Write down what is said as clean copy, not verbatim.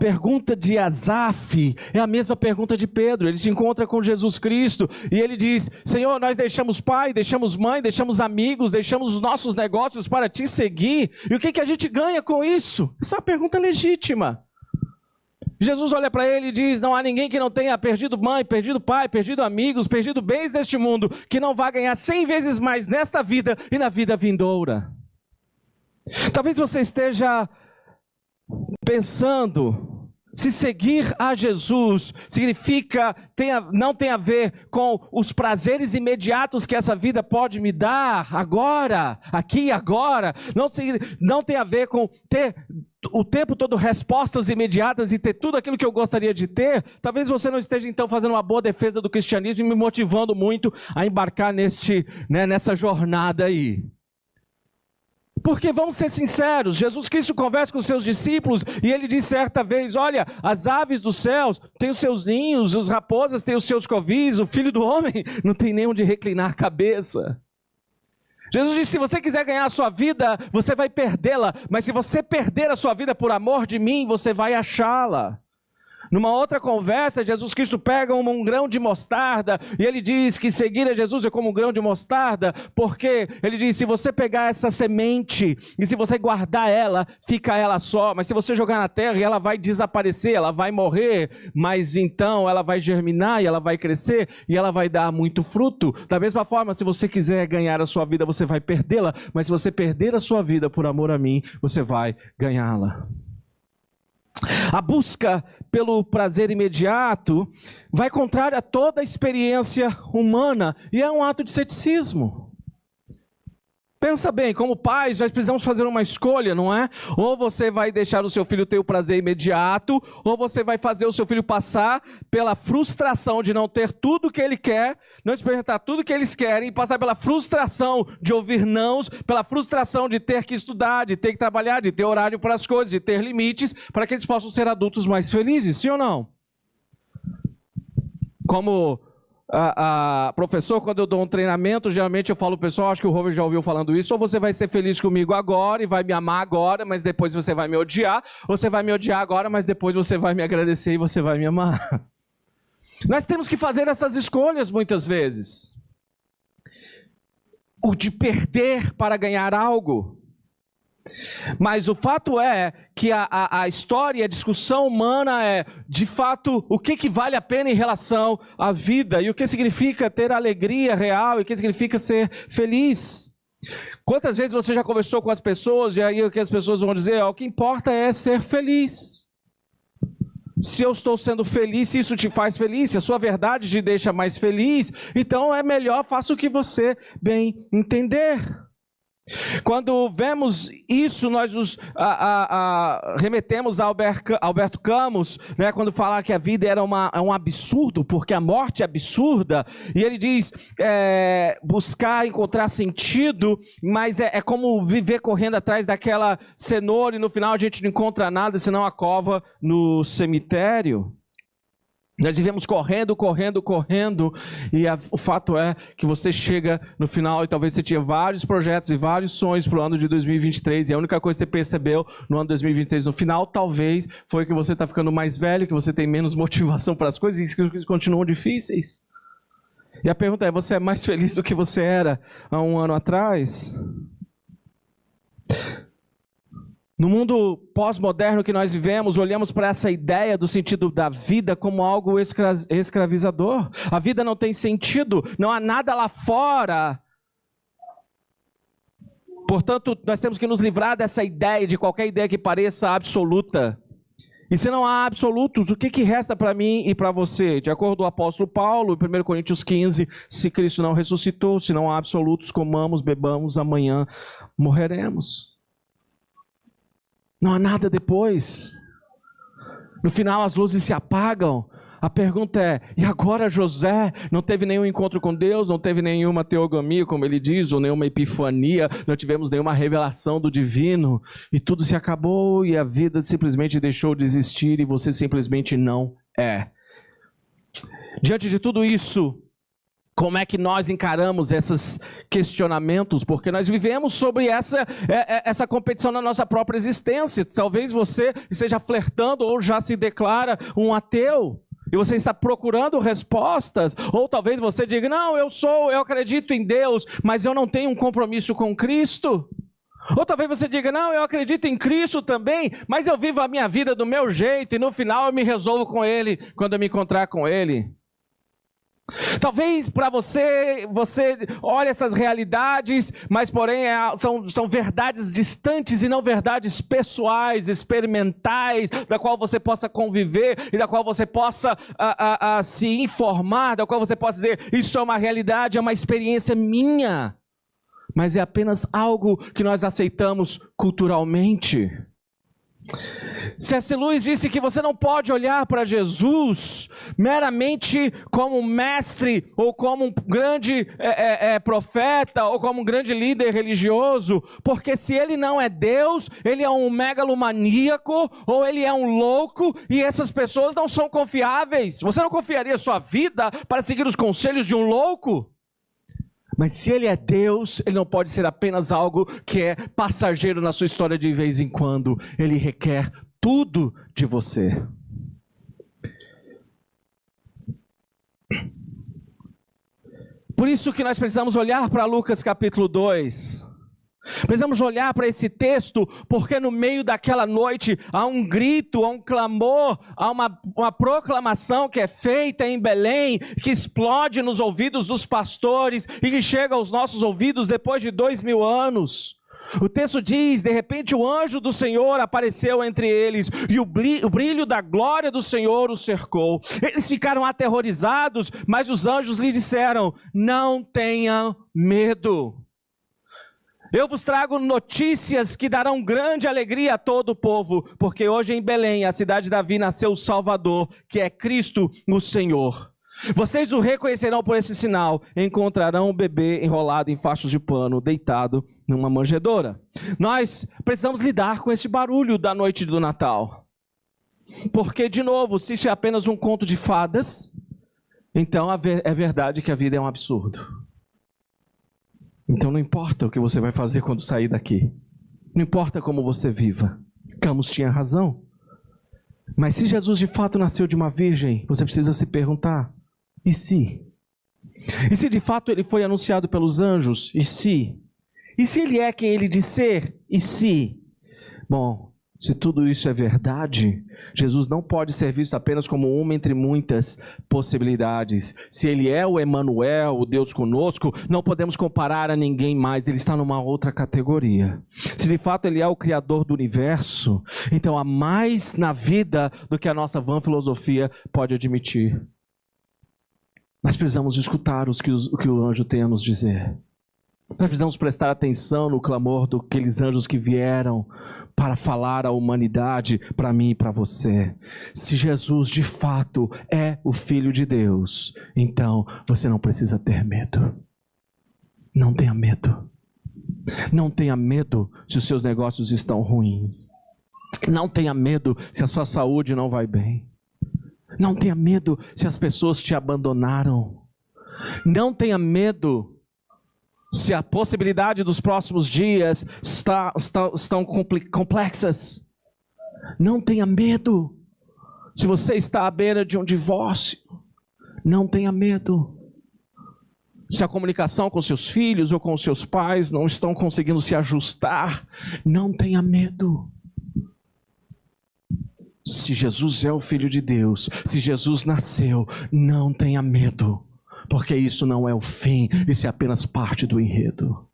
pergunta de Asaf é a mesma pergunta de Pedro. Ele se encontra com Jesus Cristo e ele diz: Senhor, nós deixamos pai, deixamos mãe, deixamos amigos, deixamos os nossos negócios para te seguir. E o que a gente ganha com isso? Essa é uma pergunta legítima. Jesus olha para ele e diz: não há ninguém que não tenha perdido mãe, perdido pai, perdido amigos, perdido bens deste mundo, que não vá ganhar 100 vezes mais nesta vida e na vida vindoura. Talvez você esteja pensando, se seguir a Jesus significa, não tem a ver com os prazeres imediatos que essa vida pode me dar agora, aqui e agora, não tem a ver com ter o tempo todo respostas imediatas e ter tudo aquilo que eu gostaria de ter. Talvez você não esteja então fazendo uma boa defesa do cristianismo e me motivando muito a embarcar nessa jornada aí. Porque vamos ser sinceros, Jesus Cristo conversa com os seus discípulos e ele diz certa vez: olha, as aves dos céus têm os seus ninhos, as raposas têm os seus covis, o filho do homem não tem nem onde reclinar a cabeça. Jesus disse: se você quiser ganhar a sua vida, você vai perdê-la, mas se você perder a sua vida por amor de mim, você vai achá-la. Numa outra conversa, Jesus Cristo pega um grão de mostarda e ele diz que seguir a Jesus é como um grão de mostarda, porque ele diz: se você pegar essa semente e se você guardar ela, fica ela só, mas se você jogar na terra, ela vai desaparecer, ela vai morrer, mas então ela vai germinar e ela vai crescer e ela vai dar muito fruto. Da mesma forma, se você quiser ganhar a sua vida, você vai perdê-la, mas se você perder a sua vida por amor a mim, você vai ganhá-la. A busca pelo prazer imediato vai contrário a toda a experiência humana e é um ato de ceticismo. Pensa bem, como pais, nós precisamos fazer uma escolha, não é? Ou você vai deixar o seu filho ter o prazer imediato, ou você vai fazer o seu filho passar pela frustração de não ter tudo o que ele quer, não experimentar tudo o que eles querem, e passar pela frustração de ouvir nãos, pela frustração de ter que estudar, de ter que trabalhar, de ter horário para as coisas, de ter limites, para que eles possam ser adultos mais felizes, sim ou não? Como professor, quando eu dou um treinamento, geralmente eu falo, pessoal, acho que o Robert já ouviu falando isso: ou você vai ser feliz comigo agora e vai me amar agora, mas depois você vai me odiar, ou você vai me odiar agora, mas depois você vai me agradecer e você vai me amar. Nós temos que fazer essas escolhas muitas vezes. O de perder para ganhar algo. Mas o fato é que a história, a discussão humana é, de fato, o que vale a pena em relação à vida, e o que significa ter alegria real, e o que significa ser feliz. Quantas vezes você já conversou com as pessoas, e aí o que as pessoas vão dizer: o que importa é ser feliz. Se eu estou sendo feliz, se isso te faz feliz, se a sua verdade te deixa mais feliz, então é melhor, faça o que você bem entender. Quando vemos isso, nós nos remetemos a Alberto Camus, né, quando fala que a vida era um absurdo, porque a morte é absurda, e ele diz, buscar encontrar sentido, mas é como viver correndo atrás daquela cenoura, e no final a gente não encontra nada, senão a cova no cemitério. Nós vivemos correndo, e o fato é que você chega no final, e talvez você tinha vários projetos e vários sonhos para o ano de 2023, e a única coisa que você percebeu no ano de 2023, no final, talvez, foi que você está ficando mais velho, que você tem menos motivação para as coisas, e que continuam difíceis. E a pergunta é: você é mais feliz do que você era há um ano atrás? No mundo pós-moderno que nós vivemos, olhamos para essa ideia do sentido da vida como algo escravizador. A vida não tem sentido, não há nada lá fora. Portanto, nós temos que nos livrar dessa ideia, de qualquer ideia que pareça absoluta. E se não há absolutos, o que resta para mim e para você? De acordo com o apóstolo Paulo, em 1 Coríntios 15, se Cristo não ressuscitou, se não há absolutos, comamos, bebamos, amanhã morreremos. Não há nada depois. No final as luzes se apagam. A pergunta é: e agora José não teve nenhum encontro com Deus, não teve nenhuma teogonia, como ele diz, ou nenhuma epifania, não tivemos nenhuma revelação do divino, e tudo se acabou, e a vida simplesmente deixou de existir, e você simplesmente não é. Diante de tudo isso, Como é que nós encaramos esses questionamentos? Porque nós vivemos sobre essa competição na nossa própria existência. Talvez você esteja flertando ou já se declara um ateu. E você está procurando respostas. Ou talvez você diga, não, eu acredito em Deus, mas eu não tenho um compromisso com Cristo. Ou talvez você diga, não, eu acredito em Cristo também, mas eu vivo a minha vida do meu jeito e no final eu me resolvo com Ele quando eu me encontrar com Ele. Talvez para você olha essas realidades, mas porém são verdades distantes e não verdades pessoais, experimentais, da qual você possa conviver e da qual você possa se informar, da qual você possa dizer, isso é uma realidade, é uma experiência minha, mas é apenas algo que nós aceitamos culturalmente. C.S. Lewis disse que você não pode olhar para Jesus meramente como um mestre, ou como um grande profeta, ou como um grande líder religioso, porque se ele não é Deus, ele é um megalomaníaco, ou ele é um louco, e essas pessoas não são confiáveis. Você não confiaria sua vida para seguir os conselhos de um louco? Mas se ele é Deus, ele não pode ser apenas algo que é passageiro na sua história de vez em quando. Ele requer tudo de você. Por isso que nós precisamos olhar para Lucas capítulo 2. Precisamos olhar para esse texto, porque no meio daquela noite há um grito, há um clamor, há uma proclamação que é feita em Belém, que explode nos ouvidos dos pastores e que chega aos nossos ouvidos depois de 2000 anos. O texto diz, de repente o anjo do Senhor apareceu entre eles e o brilho da glória do Senhor os cercou. Eles ficaram aterrorizados, mas os anjos lhe disseram, não tenham medo. Eu vos trago notícias que darão grande alegria a todo o povo, porque hoje em Belém, a cidade de Davi, nasceu o Salvador, que é Cristo o Senhor. Vocês o reconhecerão por esse sinal, encontrarão o bebê enrolado em fachos de pano, deitado numa manjedoura. Nós precisamos lidar com esse barulho da noite do Natal. Porque, de novo, se isso é apenas um conto de fadas, então é verdade que a vida é um absurdo. Então não importa o que você vai fazer quando sair daqui. Não importa como você viva. Camus tinha razão. Mas se Jesus de fato nasceu de uma virgem, você precisa se perguntar, e se? E se de fato ele foi anunciado pelos anjos, e se? E se ele é quem ele diz ser, e se? Bom, se tudo isso é verdade, Jesus não pode ser visto apenas como uma entre muitas possibilidades. Se ele é o Emanuel, o Deus conosco, não podemos comparar a ninguém mais, ele está numa outra categoria. Se de fato ele é o Criador do universo, então há mais na vida do que a nossa vã filosofia pode admitir. Nós precisamos escutar o que o anjo tem a nos dizer. Nós precisamos prestar atenção no clamor daqueles anjos que vieram para falar à humanidade, para mim e para você. Se Jesus de fato é o Filho de Deus, então você não precisa ter medo. Não tenha medo. Não tenha medo se os seus negócios estão ruins. Não tenha medo se a sua saúde não vai bem. Não tenha medo se as pessoas te abandonaram. Não tenha medo se a possibilidade dos próximos dias estão complexas. Não tenha medo. Se você está à beira de um divórcio, não tenha medo. Se a comunicação com seus filhos ou com seus pais não estão conseguindo se ajustar, não tenha medo. Se Jesus é o Filho de Deus, se Jesus nasceu, não tenha medo. Porque isso não é o fim, isso é apenas parte do enredo.